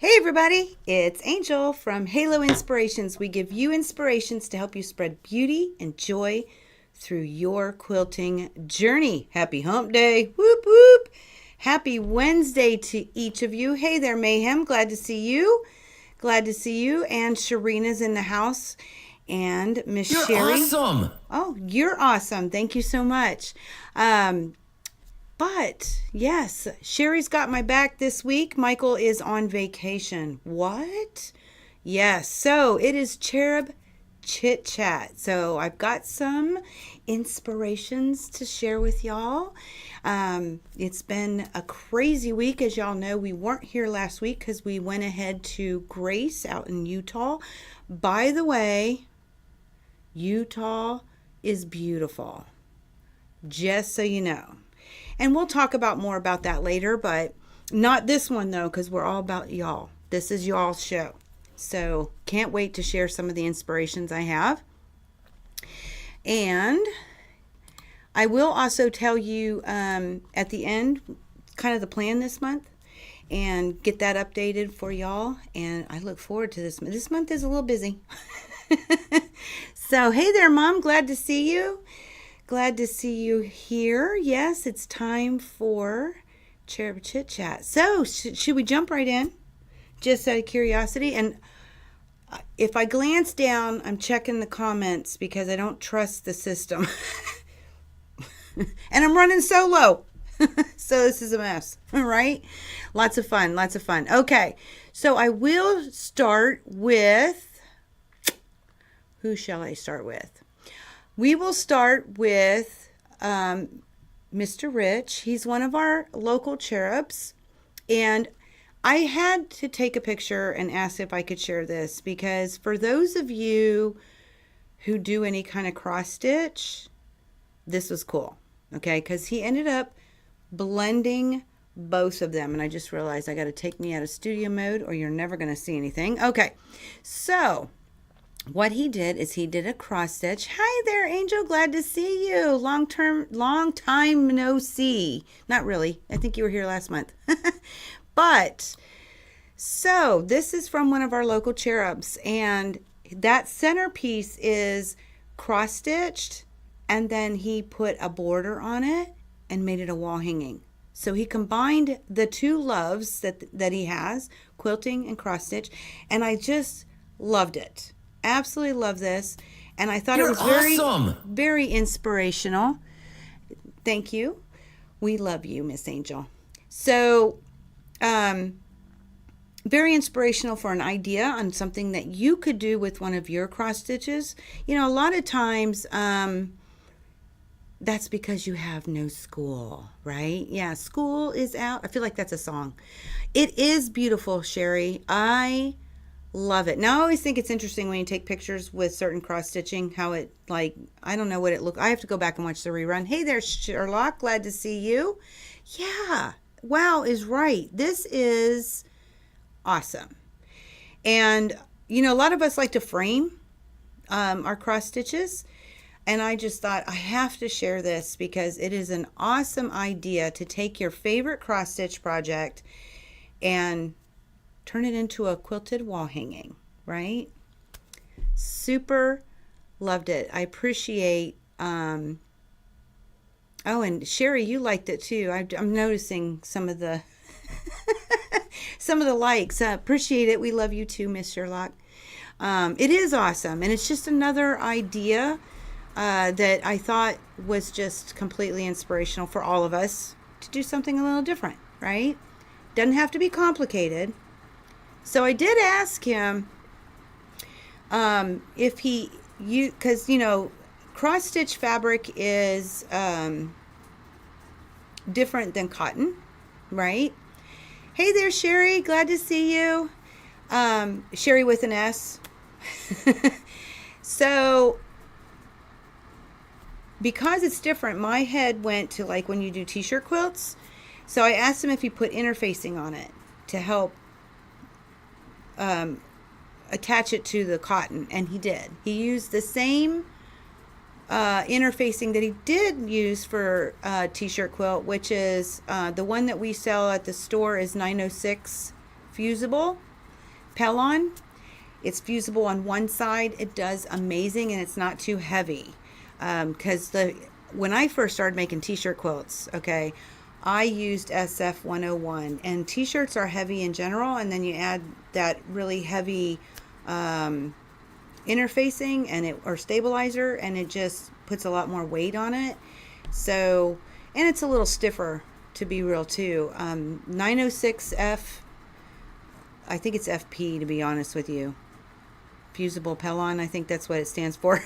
Hey everybody, it's Angel from Halo Inspirations. We give you inspirations to help you spread beauty and joy through your quilting journey. Happy hump day. Whoop whoop. Happy Wednesday to each of you. Hey there, Mayhem. Glad to see you. Glad to see you. And Sharina's in the house. And Miss You're Sherry. awesome. Oh, you're awesome. Thank you so much. But yes, Sherry's got my back this week. Michael is on vacation. What? Yes, so it is Cherub Chit Chat. So I've got some inspirations to share with y'all. It's been a crazy week. As y'all know, we weren't here last week because we went ahead to Grace out in Utah. By the way, Utah is beautiful, just so you know. And we'll talk about more about that later, but not this one though, because we're all about y'all. This is y'all's show. So can't wait to share some of the inspirations I have. And I will also tell you at the end kind of the plan this month and get that updated for y'all. And I look forward to this. This month is a little busy. So hey there, Mom. Glad to see you. Glad to see you here. Yes, it's time for Cherub Chit Chat. So, should we jump right in? Just out of curiosity. And if I glance down, I'm checking the comments because I don't trust the system. And I'm running solo. So this is a mess. All right? Lots of fun. Lots of fun. Okay. So I will start with... Who shall I start with? We will start with Mr. Rich. He's one of our local cherubs. And I had to take a picture and ask if I could share this because for those of you who do any kind of cross stitch, this was cool. Okay, because he ended up blending both of them. And I just realized I got to take me out of studio mode or you're never going to see anything. Okay, so... what he did is he did a cross stitch. Hi there, Angel. Glad to see you. Long time no see. Not really. I think you were here last month. But, so this is from one of our local cherubs. And that centerpiece is cross stitched. And then he put a border on it and made it a wall hanging. So he combined the two loves that he has, quilting and cross stitch. And I just loved it. Absolutely love this, and I thought You're it was very awesome. very inspirational. Thank you. We love you, Miss Angel. So very inspirational for an idea on something that you could do with one of your cross stitches. You know, a lot of times that's because you have no school, right? Yeah, school is out. I feel like that's a song. It is beautiful, Sherry. I love it. Now I always think it's interesting when you take pictures with certain cross stitching, how it like, I don't know what it looked. I have to go back and watch the rerun. Hey there, Sherlock. Glad to see you. Yeah. Wow is right. This is awesome. And, you know, a lot of us like to frame our cross stitches. And I just thought I have to share this because it is an awesome idea to take your favorite cross stitch project and turn it into a quilted wall hanging, right? Super loved it. I appreciate, oh, and Sherry, you liked it too. I'm noticing some of the, some of the likes. Appreciate it. We love you too, Miss Sherlock. It is awesome. And it's just another idea that I thought was just completely inspirational for all of us to do something a little different, right? Doesn't have to be complicated. So I did ask him if because, you know, cross stitch fabric is different than cotton, right? Hey there, Sherry. Glad to see you. Sherry with an S. So because it's different, my head went to like when you do t-shirt quilts. So I asked him if he put interfacing on it to help attach it to the cotton, and he did. He used the same interfacing that he did use for t-shirt quilt, which is the one that we sell at the store is 906 fusible, Pellon. It's fusible on one side. It does amazing, and it's not too heavy. Because when I first started making t-shirt quilts, okay, I used SF-101, and t-shirts are heavy in general, and then you add that really heavy interfacing or stabilizer, and it just puts a lot more weight on it. So, and it's a little stiffer, to be real too. 906F, I think it's FP, to be honest with you. Fusible Pellon, I think that's what it stands for.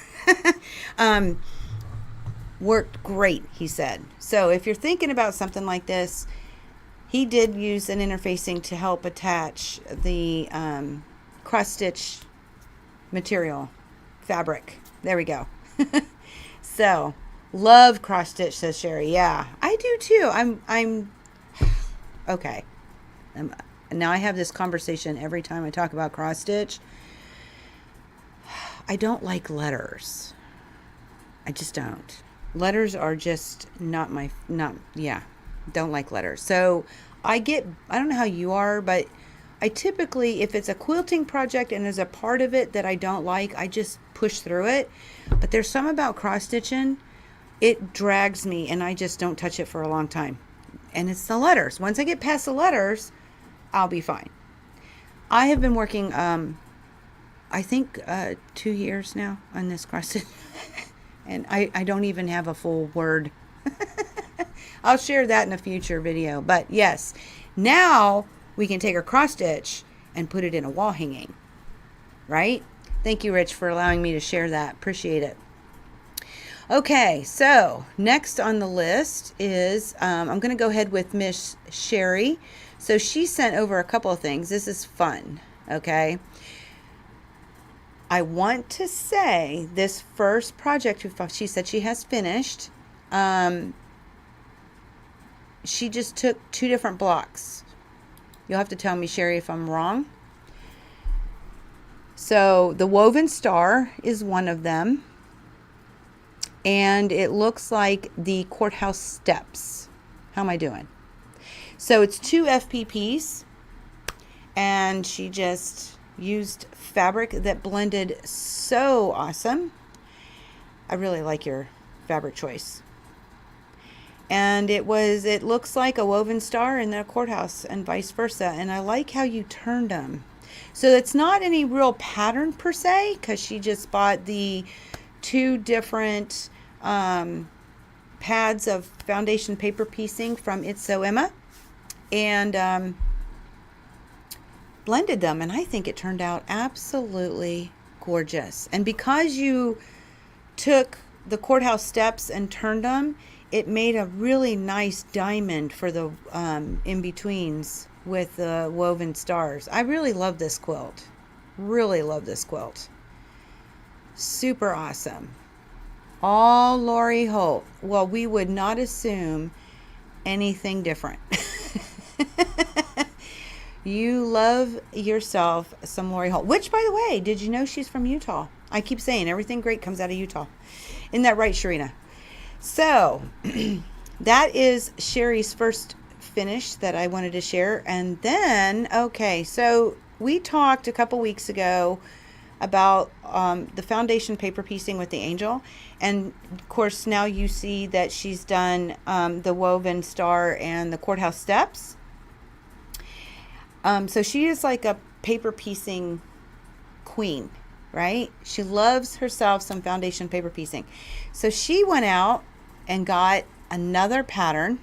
Worked great, he said. So if you're thinking about something like this, he did use an interfacing to help attach the cross stitch material fabric. There we go. So love cross stitch, says Sherry. Yeah, I do too. I'm okay. Now I have this conversation every time I talk about cross stitch. I don't like letters. I just don't. Letters are just not don't like letters. So I don't know how you are, but I typically, if it's a quilting project and there's a part of it that I don't like, I just push through it. But there's some about cross stitching, it drags me and I just don't touch it for a long time. And it's the letters. Once I get past the letters, I'll be fine. I have been working, I think 2 years now on this cross stitch. And I don't even have a full word. I'll share that in a future video. But yes, now we can take our cross stitch and put it in a wall hanging. Right? Thank you, Rich, for allowing me to share that. Appreciate it. Okay, so next on the list is, I'm going to go ahead with Miss Sherry. So she sent over a couple of things. This is fun. Okay. I want to say this first project she said she has finished. She just took 2 different blocks. You'll have to tell me, Sherry, if I'm wrong. So the woven star is one of them. And it looks like the courthouse steps. How am I doing? So it's 2 FPPs. And she just used fabric that blended so awesome. I really like your fabric choice. And it looks like a woven star in the courthouse and vice versa. And I like how you turned them. So it's not any real pattern per se, because she just bought the 2 different pads of foundation paper piecing from It's So Emma. And blended them, and I think it turned out absolutely gorgeous. And because you took the courthouse steps and turned them, it made a really nice diamond for the in-betweens with the woven stars. I really love this quilt. Really love this quilt. Super awesome. All Lori Holt. Well, we would not assume anything different. You love yourself some Lori Holt, which, by the way, did you know she's from Utah? I keep saying everything great comes out of Utah. Isn't that right, Sharina? So that is Sherry's first finish that I wanted to share. And then, okay, so we talked a couple weeks ago about the foundation paper piecing with the angel. And of course, now you see that she's done the woven star and the courthouse steps. So she is like a paper piecing queen, right? She loves herself some foundation paper piecing. So she went out and got another pattern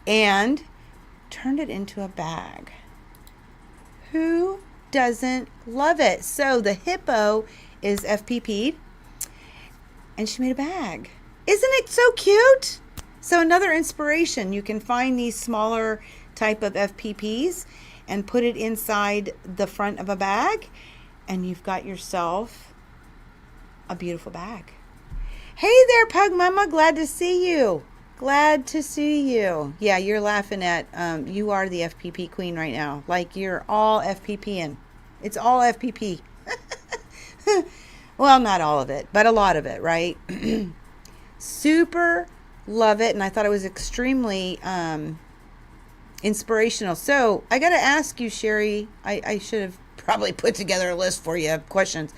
and turned it into a bag. Who doesn't love it? So the hippo is FPP'd and she made a bag. Isn't it so cute? So another inspiration, you can find these smaller type of FPPs and put it inside the front of a bag, and you've got yourself a beautiful bag. Hey there, Pug Mama, glad to see you. Glad to see you. Yeah, you're laughing at you are the FPP queen right now. Like you're all FPPing. It's all FPP. Well, not all of it, but a lot of it, right? Super love it, and I thought it was extremely inspirational. So I got to ask you, Sherry, I should have probably put together a list for you of questions.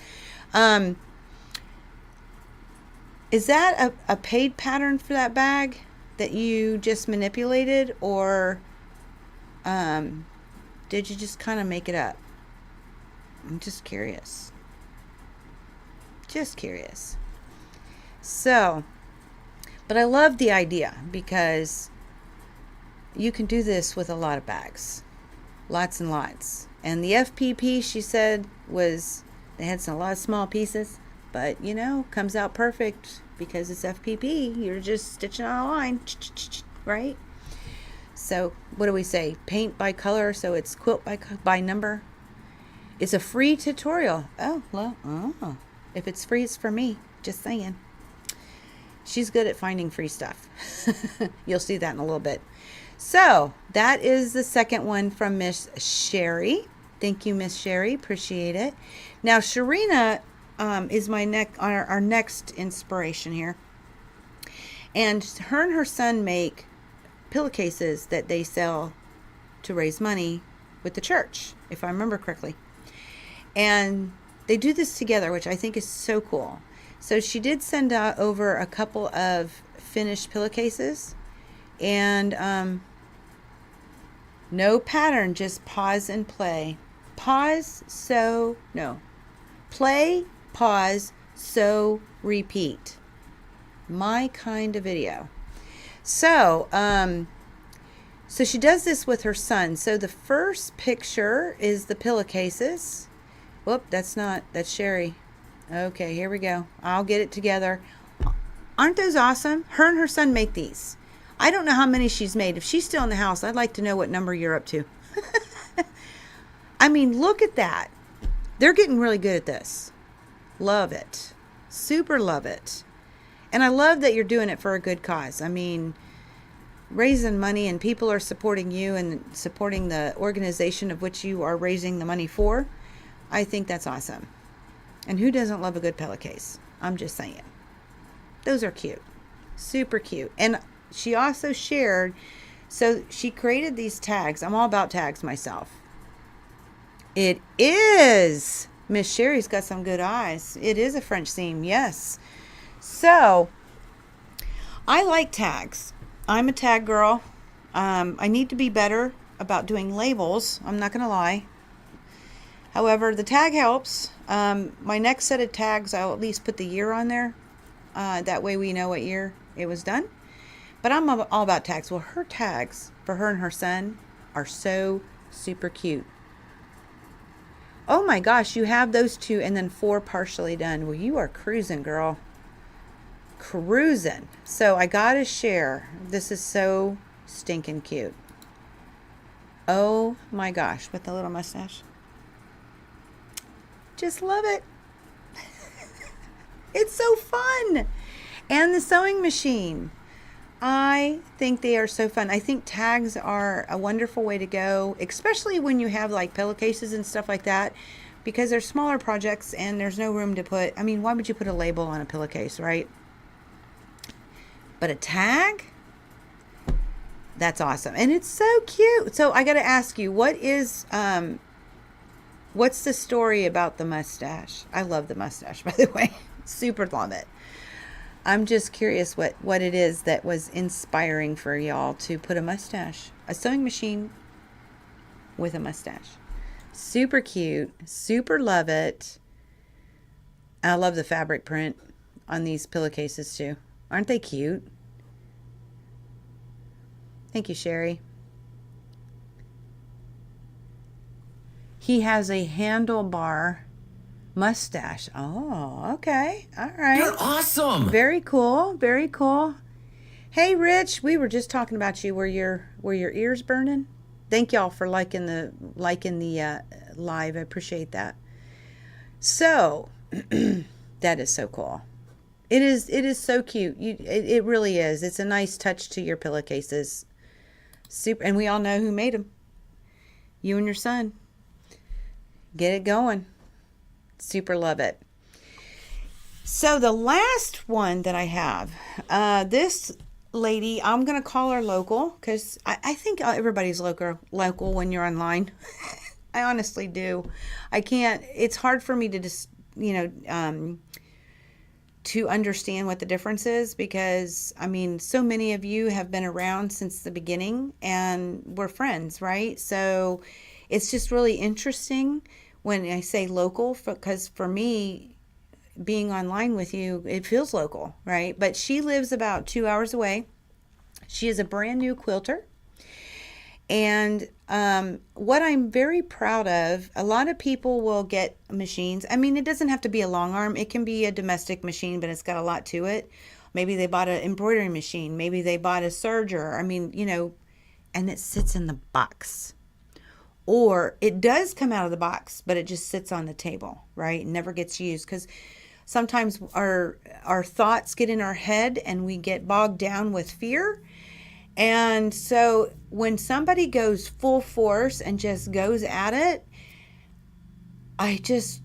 Is that a paid pattern for that bag that you just manipulated, or did you just kind of make it up? I'm just curious. Just curious. So, but I love the idea because you can do this with a lot of bags. Lots and lots. And the FPP, she said, they had a lot of small pieces, but comes out perfect because it's FPP. You're just stitching on a line, right? So what do we say? Paint by color, so it's quilt by number. It's a free tutorial. Oh, well, if it's free, it's for me. Just saying. She's good at finding free stuff. You'll see that in a little bit. So that is the second one from Miss Sherry. Thank you, Miss Sherry. Appreciate it. Now, Sharina is our next inspiration here. And her son make pillowcases that they sell to raise money with the church, if I remember correctly. And they do this together, which I think is so cool. So she did send over a couple of finished pillowcases, and no pattern, just pause and play. Play, pause, sew, repeat. My kind of video. So she does this with her son. So the first picture is the pillowcases. Whoop, that's Sherry. Okay, here we go. I'll get it together. Aren't those awesome? Her and her son make these. I don't know how many she's made. If she's still in the house, I'd like to know what number you're up to. I mean, look at that. They're getting really good at this. Love it. Super love it. And I love that you're doing it for a good cause. I mean, raising money and people are supporting you and supporting the organization of which you are raising the money for. I think that's awesome. And who doesn't love a good pillowcase? I'm just saying. Those are cute. Super cute. And she also shared, so she created these tags. I'm all about tags myself. It is. Miss Sherry's got some good eyes. It is a French seam, yes. So, I like tags. I'm a tag girl. I need to be better about doing labels. I'm not going to lie. However, the tag helps. My next set of tags, I'll at least put the year on there. That way we know what year it was done. But I'm all about tags. Well, her tags for her and her son are so super cute. Oh my gosh, you have those 2 and then 4 partially done. Well, you are cruising, girl. Cruising. So I gotta share. This is so stinking cute. Oh my gosh, with the little mustache. Just love it. It's so fun. And the sewing machine. I think they are so fun. I think tags are a wonderful way to go, especially when you have like pillowcases and stuff like that, because they're smaller projects and there's no room to put, I mean, why would you put a label on a pillowcase, right? But a tag? That's awesome. And it's so cute. So I got to ask you, what's the story about the mustache? I love the mustache, by the way. Super love it. I'm just curious what it is that was inspiring for y'all to put a sewing machine with a mustache. Super cute. Super love it. I love the fabric print on these pillowcases too. Aren't they cute? Thank you, Sherry. He has a handlebar mustache. Oh, okay. All right. You're awesome. Very cool. Very cool. Hey, Rich, we were just talking about you. Were your ears burning? Thank y'all for liking the live. I appreciate that. So, that is so cool. It is so cute. It really is. It's a nice touch to your pillowcases. Super, and we all know who made them. You and your son. Get it going. Super love it. So the last one that I have, this lady, I'm going to call her local because I think everybody's local when you're online. I honestly do. I can't, it's hard for me to just, to understand what the difference is because, I mean, so many of you have been around since the beginning and we're friends, right? So it's just really interesting when I say local because for me, being online with you, it feels local, right? But she lives about 2 hours away. She is a brand new quilter. And what I'm very proud of, a lot of people will get machines. I mean, it doesn't have to be a long arm. It can be a domestic machine, but it's got a lot to it. Maybe they bought an embroidery machine. Maybe they bought a serger. I mean, and it sits in the box. Or it does come out of the box, but it just sits on the table, right? It never gets used because sometimes our thoughts get in our head and we get bogged down with fear. And so when somebody goes full force and just goes at it, I just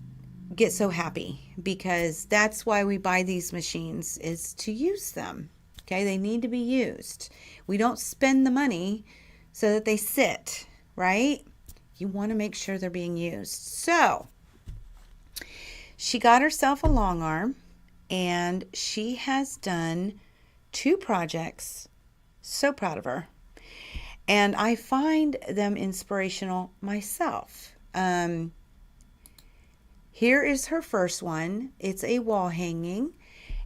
get so happy because that's why we buy these machines is to use them. Okay, they need to be used. We don't spend the money so that they sit, right? You want to make sure they're being used. So she got herself a long arm and she has done 2 projects. So proud of her. And I find them inspirational myself. Here is her first one. It's a wall hanging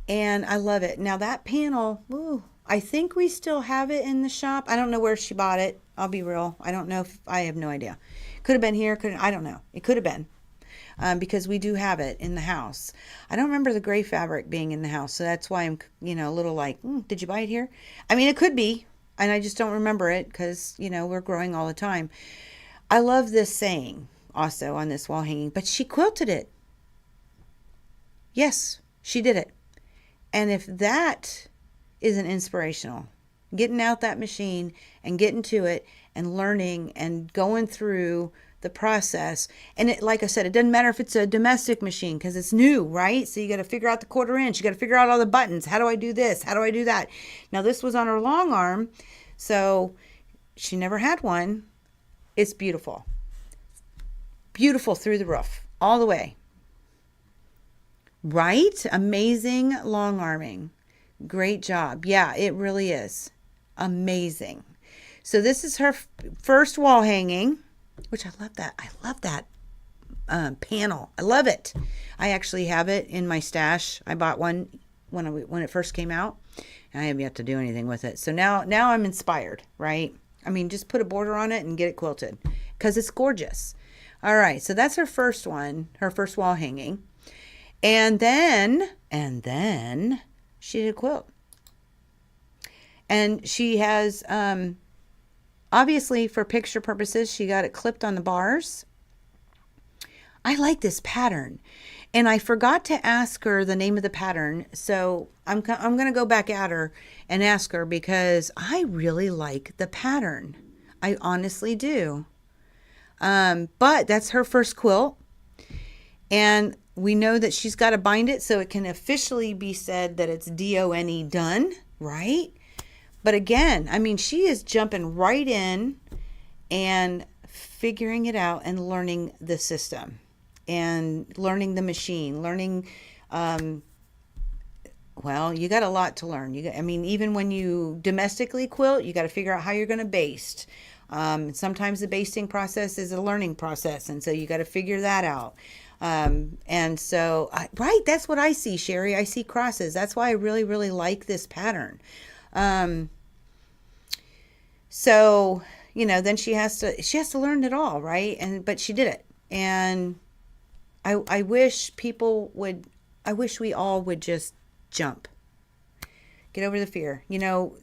and I love it. Now that panel, I think we still have it in the shop. I don't know where she bought it. I'll be real. I don't know if I have no idea. Could have been here. I don't know. It could have been. Because we do have it in the house. I don't remember the gray fabric being in the house, so that's why I'm, a little like, did you buy it here? I mean, it could be, and I just don't remember it because, we're growing all the time. I love this saying also on this wall hanging, but she quilted it. Yes, she did it. And if that isn't inspirational, getting out that machine and getting to it and learning and going through the process. And it, like I said, it doesn't matter if it's a domestic machine because it's new, right? So you got to figure out the 1/4 inch. You got to figure out all the buttons. How do I do this? How do I do that? Now this was on her long arm, so she never had one. It's beautiful. Beautiful through the roof, all the way. Right? Amazing long arming. Great job. Yeah, it really is. Amazing. So this is her first wall hanging. Which I love that. I love that panel. I love it. I actually have it in my stash. I bought one when it first came out, and I have yet to do anything with it. So now I'm inspired, right? I mean, just put a border on it and get it quilted because it's gorgeous. All right, so that's her first one, her first wall hanging, and then she did a quilt, and she has. Obviously, for picture purposes, she got it clipped on the bars. I like this pattern. And I forgot to ask her the name of the pattern. So I'm going to go back at her and ask her because I really like the pattern. I honestly do. But that's her first quilt. And we know that she's got to bind it so it can officially be said that it's D-O-N-E done, right? But again, I mean, she is jumping right in and figuring it out and learning the system and learning the machine, learning, well, you got a lot to learn. Even when you domestically quilt, you got to figure out how you're going to baste. Sometimes the basting process is a learning process. And so you got to figure that out. And so, right, that's what I see, Sherry. I see crosses. That's why I really, really like this pattern. So, then she has to learn it all, right? But she did it. And I wish we all would just jump. Get over the fear.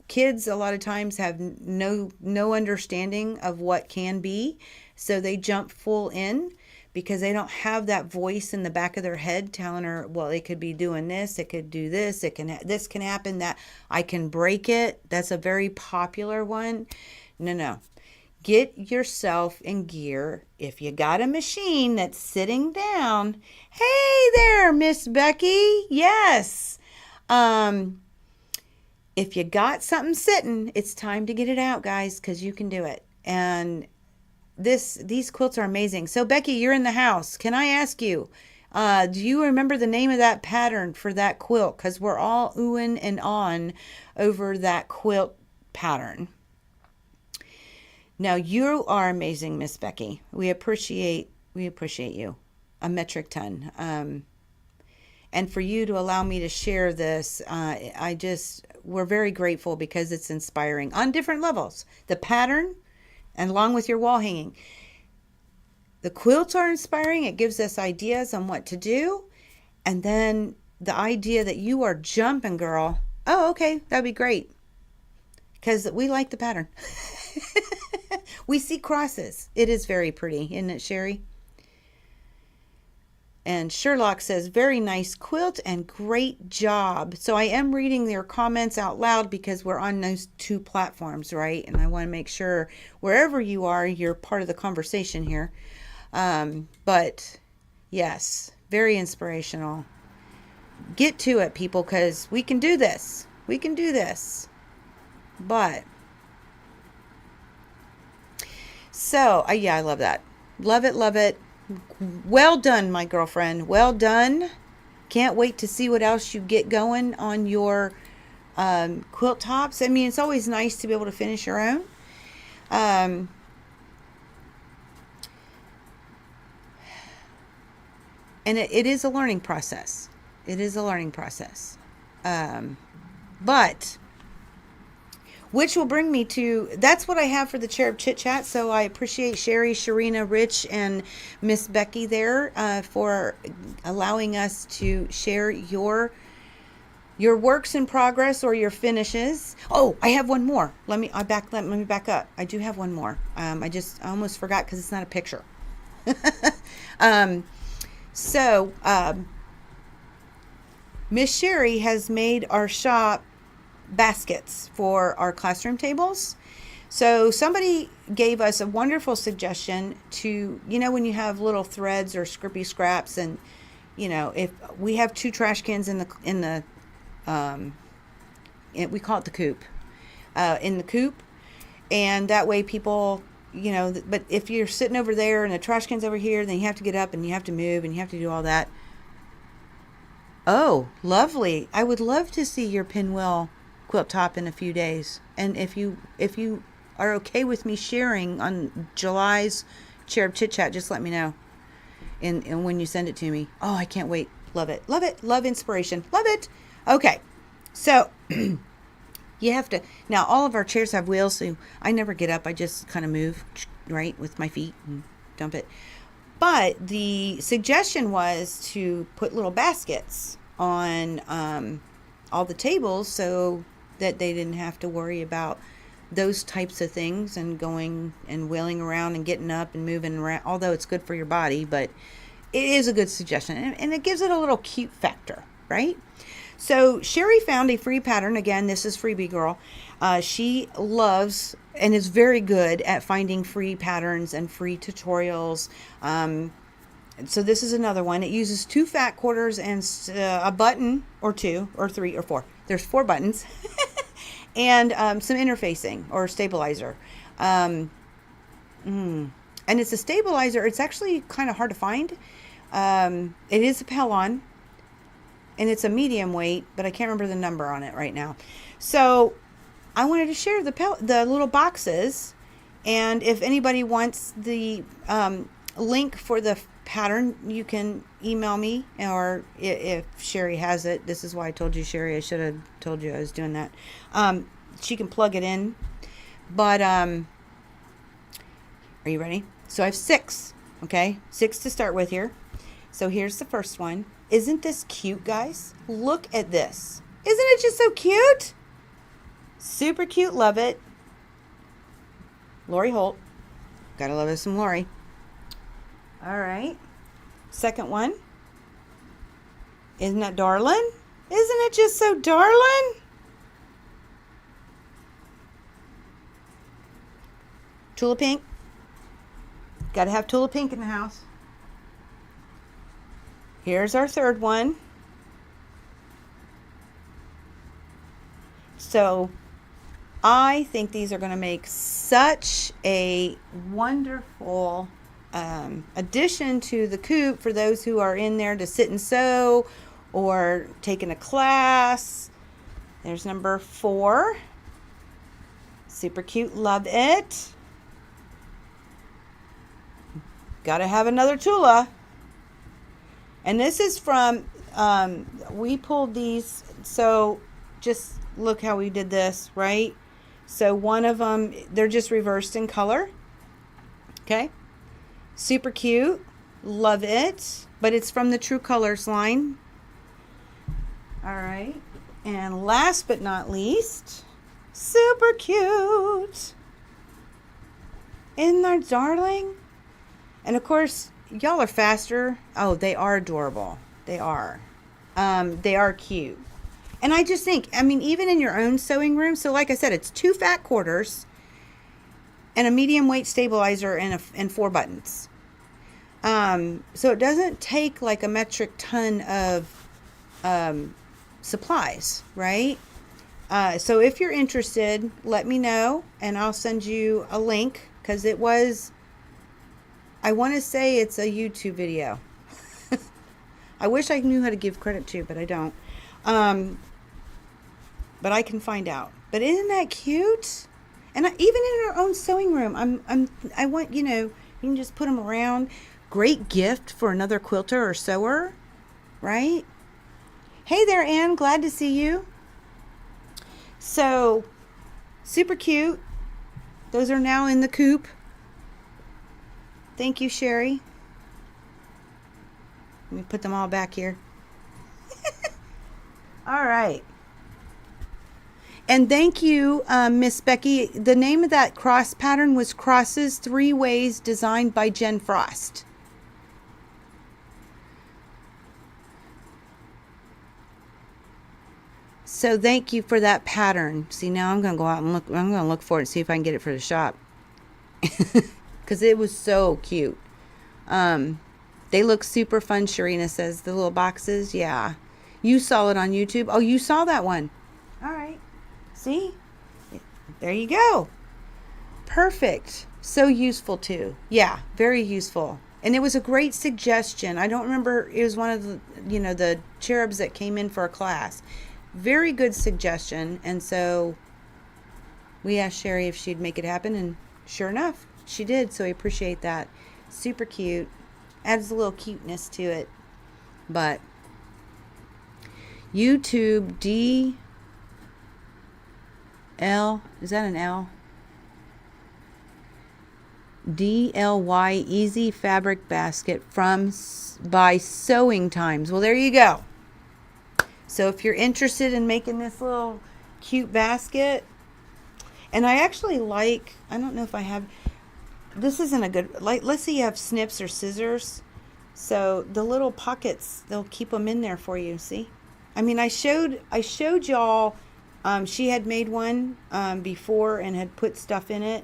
Kids a lot of times have no understanding of what can be. So they jump full in because they don't have that voice in the back of their head telling her, well, it could be doing this, it could do this, this can happen, that I can break it. That's a very popular one. No. Get yourself in gear. If you got a machine that's sitting down, hey there, Miss Becky. Yes. if you got something sitting, it's time to get it out, guys, because you can do it. And these quilts are amazing. So Becky, you're in the house. Can I ask you, do you remember the name of that pattern for that quilt? Because we're all oohing and on over that quilt pattern. Now you are amazing, Miss Becky. We appreciate you a metric ton. And for you to allow me to share this, we're very grateful because it's inspiring on different levels. The pattern, and along with your wall hanging. The quilts are inspiring. It gives us ideas on what to do. And then the idea that you are jumping, girl. Oh, okay, that'd be great. Because we like the pattern. We see crosses. It is very pretty, isn't it, Sherry? And Sherlock says, very nice quilt and great job. So I am reading their comments out loud because we're on those two platforms, right? And I want to make sure wherever you are, you're part of the conversation here. But yes, very inspirational. Get to it, people, because we can do this. We can do this. But, so, yeah, I love that. Love it, love it. Well done, my girlfriend. Well done. Can't wait to see what else you get going on your quilt tops. I mean, it's always nice to be able to finish your own. And it is a learning process. It is a learning process. But which will bring me to, that's what I have for the Cherub Chit Chat. So I appreciate Sherry, Sharina, Rich, and Miss Becky there for allowing us to share your works in progress or your finishes. Oh, I have one more. Let me back up. I do have one more. I almost forgot because it's not a picture. So Miss Sherry has made our shop baskets for our classroom tables. So somebody gave us a wonderful suggestion to, when you have little threads or scrippy scraps, and if we have 2 trash cans in the we call it the coop, in the coop, and that way people, but if you're sitting over there and the trash can's over here, then you have to get up and you have to move and you have to do all that. Oh, lovely. I would love to see your pinwheel quilt top in a few days. And if you are okay with me sharing on July's Cherub Chit Chat, just let me know. And when you send it to me. Oh, I can't wait. Love it. Love it. Love inspiration. Love it. Okay. So you have to, now all of our chairs have wheels, so I never get up. I just kind of move, right, with my feet and dump it. But the suggestion was to put little baskets on all the tables so that they didn't have to worry about those types of things and going and wheeling around and getting up and moving around, although it's good for your body. But it is a good suggestion, and it gives it a little cute factor, right? So Sherry found a free pattern. Again, this is Freebie Girl. She loves and is very good at finding free patterns and free tutorials. So this is another one. It uses 2 fat quarters and a button or 2 or 3 or 4. There's 4 buttons and some interfacing or stabilizer. And it's a stabilizer. It's actually kind of hard to find. It is a Pellon. And it's a medium weight, but I can't remember the number on it right now. So I wanted to share the little boxes. And if anybody wants the link for the pattern, you can email me. Or if Sherry has it, this is why I told you, Sherry, I should have told you I was doing that. She can plug it in. But are you ready? So I have 6. Okay, 6 to start with here. So here's the first one. Isn't this cute, guys? Look at this. Isn't it just so cute? Super cute. Love it. Lori Holt. Gotta love us some Lori. All right. Second one. Isn't that darling? Isn't it just so darling? Tula Pink. Gotta have Tula Pink in the house. Here's our third one. So I think these are going to make such a wonderful addition to the coop for those who are in there to sit and sew or taking a class. There's number 4. Super cute. Love it. Gotta have another Tula. And this is from, we pulled these, so just look how we did this, right? So one of them, they're just reversed in color. Okay. Super cute. Love it. But it's from the True Colors line. All right. And last but not least, super cute. Isn't that darling? And of course, y'all are faster. Oh, they are adorable. They are. They are cute. And I just think, I mean, even in your own sewing room. So like I said, it's 2 fat quarters and a medium weight stabilizer and 4 buttons. So it doesn't take like a metric ton of supplies, right? So if you're interested, let me know and I'll send you a link, because it was, I want to say it's a YouTube video. I wish I knew how to give credit to, but I don't. But I can find out. But isn't that cute? And even in our own sewing room, I want, you know, you can just put them around. Great gift for another quilter or sewer, right? Hey there, Ann. Glad to see you. So, super cute. Those are now in the coop. Thank you, Sherry. Let me put them all back here. All right. And thank you, Miss Becky. The name of that cross pattern was Crosses 3 Ways, designed by Jen Frost. So thank you for that pattern. See, now I'm going to go out and look. I'm going to look for it and see if I can get it for the shop. Because it was so cute. They look super fun, Sharina says. The little boxes, yeah. You saw it on YouTube. Oh, you saw that one. All right. See? There you go. Perfect. So useful too. Yeah, very useful. And it was a great suggestion. I don't remember. It was one of the, you know, the cherubs that came in for a class. Very good suggestion. And so we asked Sherry if she'd make it happen. And sure enough, she did. So I appreciate that. Super cute. Adds a little cuteness to it. But YouTube DL, is that an L? DLY Easy Fabric Basket by Sewing Times. Well, there you go. So if you're interested in making this little cute basket, and I actually like, I don't know if I have, this isn't a good, like, let's say you have snips or scissors. So the little pockets, they'll keep them in there for you, see? I mean, I showed y'all, she had made one before and had put stuff in it.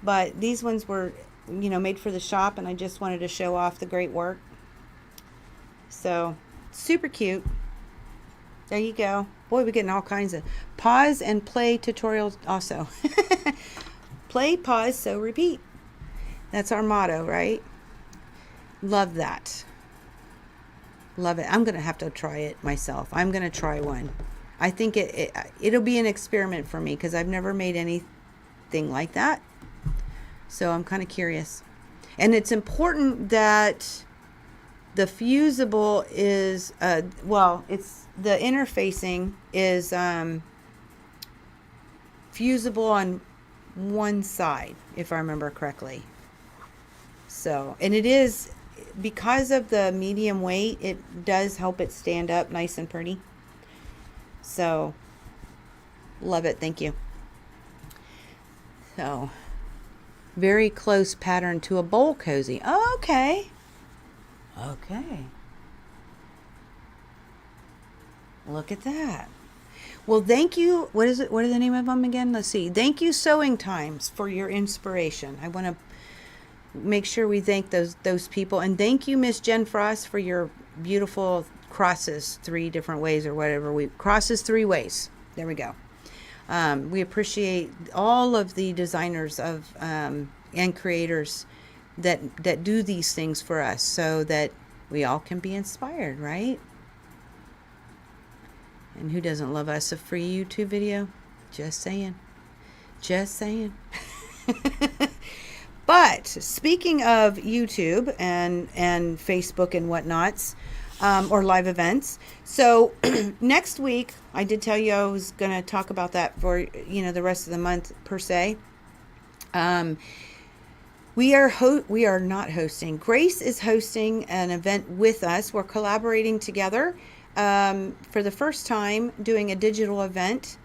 But these ones were, you know, made for the shop, and I just wanted to show off the great work. So, super cute. There you go. Boy, we're getting all kinds of pause and play tutorials also. Play, pause, sew, repeat. That's our motto, right? Love that. Love it. I'm going to have to try it myself. I'm going to try one. I think it'll be an experiment for me, because I've never made anything like that. So I'm kind of curious. And it's important that the fusible is, it's the interfacing is fusible on one side, if I remember correctly. So, and it is, because of the medium weight, it does help it stand up nice and pretty. So, love it. Thank you. So, very close pattern to a bowl cozy. Oh, okay. Okay. Look at that. Well, thank you. What is it? What are the name of them again? Let's see. Thank you, Sewing Times, for your inspiration. I want to make sure we thank those people. And thank you, Miss Jen Frost, for your beautiful crosses 3 different ways, or whatever. Crosses 3 ways. There we go. We appreciate all of the designers of and creators that do these things for us so that we all can be inspired, right? And who doesn't love us a free YouTube video? Just saying. Just saying. But speaking of YouTube and Facebook and whatnots, or live events. So next week, I did tell you I was going to talk about that for, the rest of the month per se. We are not hosting. Grace is hosting an event with us. We're collaborating together for the first time doing a digital event.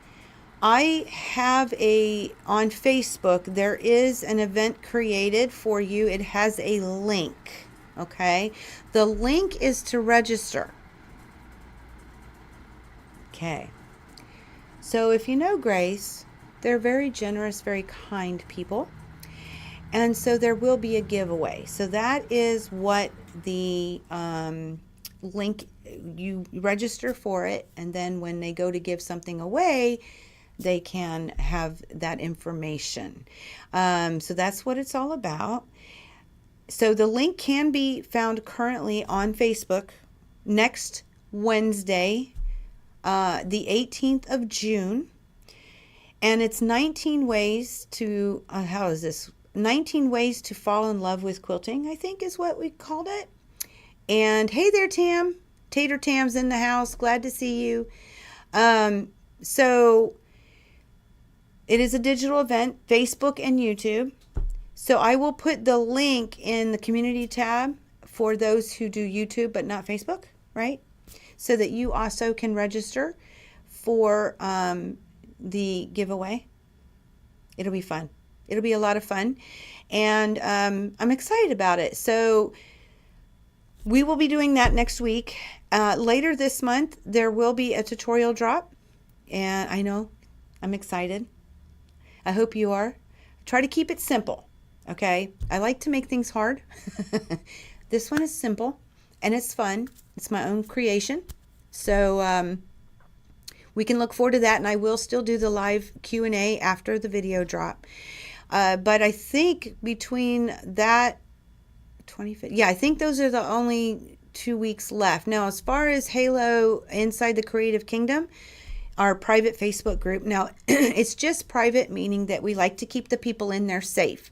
I have on Facebook, there is an event created for you. It has a link. Okay. The link is to register. Okay. So if you know Grace, they're very generous, very kind people. And so there will be a giveaway. So that is what the link, you register for it. And then when they go to give something away, they can have that information. So that's what it's all about. So the link can be found currently on Facebook next Wednesday, the 18th of June. And it's 19 ways to, 19 ways to fall in love with quilting, I think is what we called it. And hey there, Tam. Tater Tam's in the house. Glad to see you. So it is a digital event, Facebook and YouTube. So I will put the link in the community tab for those who do YouTube but not Facebook, right? So that you also can register for the giveaway. It'll be fun. It'll be a lot of fun. And I'm excited about it. So we will be doing that next week. Later this month, there will be a tutorial drop. And I know I'm excited. I hope you are. Try to keep it simple, okay? I like to make things hard. This one is simple, and it's fun. It's my own creation. So we can look forward to that, and I will still do the live Q&A after the video drop. But I think between that 25th, yeah, I think those are the only 2 weeks left. Now, as far as Halo Inside the Creative Kingdom, our private Facebook group. Now, it's just private, meaning that we like to keep the people in there safe.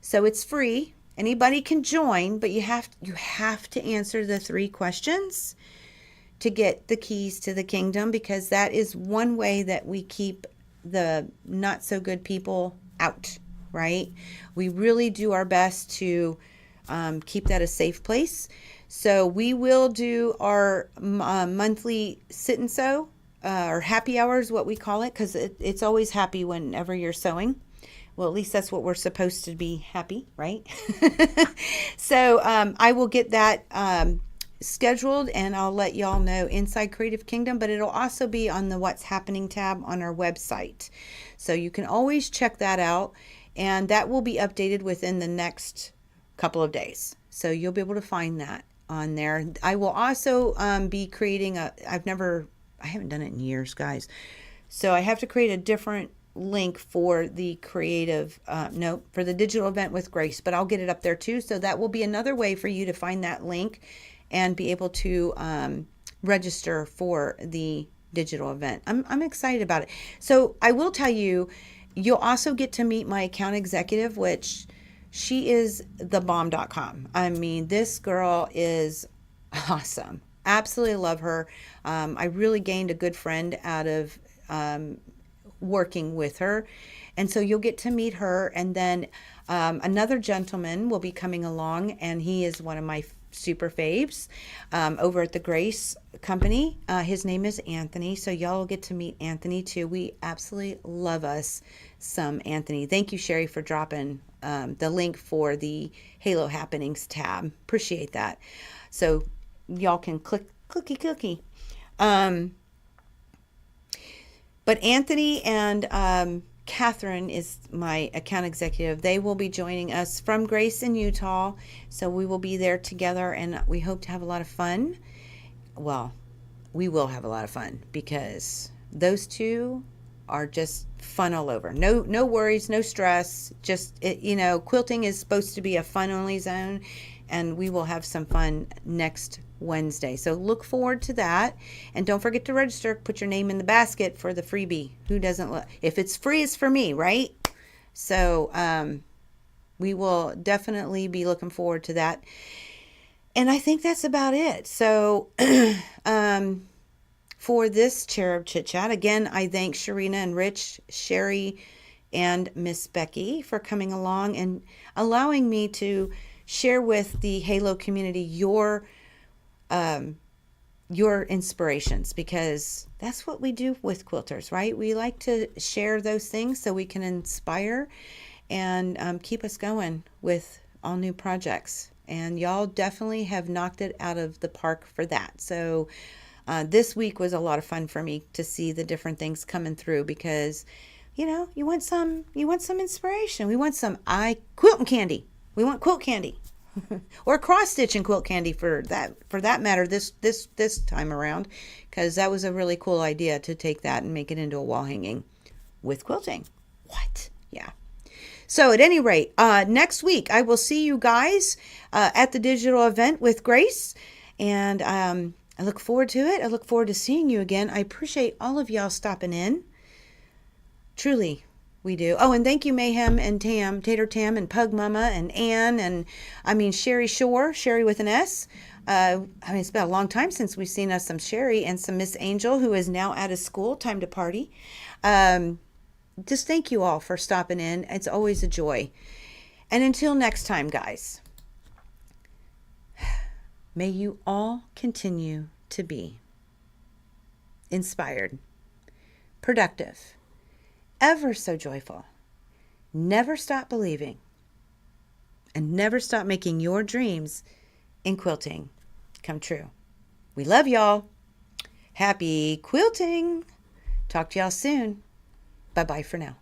So it's free. Anybody can join, but you have to answer the 3 questions to get the keys to the kingdom, because that is one way that we keep the not so good people out, right? We really do our best to keep that a safe place. So we will do our monthly sit and sew, or happy hours, what we call it, because it's always happy whenever you're sewing. Well, at least that's what we're supposed to be, happy, right? So I will get that scheduled, and I'll let y'all know inside Creative Kingdom, but it'll also be on the What's Happening tab on our website. So you can always check that out, and that will be updated within the next couple of days. So you'll be able to find that on there. I will also be creating I haven't done it in years, guys. So I have to create a different link for the for the digital event with Grace, but I'll get it up there too. So that will be another way for you to find that link and be able to register for the digital event. I'm excited about it. So I will tell you, you'll also get to meet my account executive, which she is thebomb.com. I mean, this girl is awesome. Absolutely love her. I really gained a good friend out of working with her. And so you'll get to meet her. And then another gentleman will be coming along, and he is one of my super faves over at the Grace Company. His name is Anthony. So y'all will get to meet Anthony too. We absolutely love us some Anthony. Thank you, Sherry, for dropping the link for the Halo Happenings tab. Appreciate that. So y'all can clicky. But Anthony and Catherine is my account executive. They will be joining us from Grace in Utah. So we will be there together, and we hope to have a lot of fun. Well, we will have a lot of fun because those two are just fun all over. No worries, no stress. Just quilting is supposed to be a fun only zone, and we will have some fun next Wednesday. So look forward to that, and don't forget to register. Put your name in the basket for the freebie. Who doesn't? If it's free, it's for me, right? So we will definitely be looking forward to that. And I think that's about it. So for this Cherub Chit Chat, again, I thank Sharina and Rich, Sherry, and Miss Becky for coming along and allowing me to share with the Halo community your inspirations, because that's what we do with quilters, right? We like to share those things so we can inspire and keep us going with all new projects. And y'all definitely have knocked it out of the park for that. So this week was a lot of fun for me to see the different things coming through, because you want some inspiration. We want some quilting candy. We want quilt candy. Or cross stitch and quilt candy for that matter this time around, because that was a really cool idea to take that and make it into a wall hanging with quilting. What? Yeah. So at any rate, next week I will see you guys at the digital event with Grace, and I look forward to it. I look forward to seeing you again. I appreciate all of y'all stopping in. Truly, we do. Oh, and thank you, Mayhem and Tam, Tater Tam, and Pug Mama, and Ann, and Sherry Shore, Sherry with an S. It's been a long time since we've seen some Sherry, and some Miss Angel, who is now out of school. Time to party. Just thank you all for stopping in. It's always a joy. And until next time, guys, may you all continue to be inspired, productive, ever so joyful, never stop believing, and never stop making your dreams in quilting come true. We love y'all. Happy quilting. Talk to y'all soon. Bye-bye for now.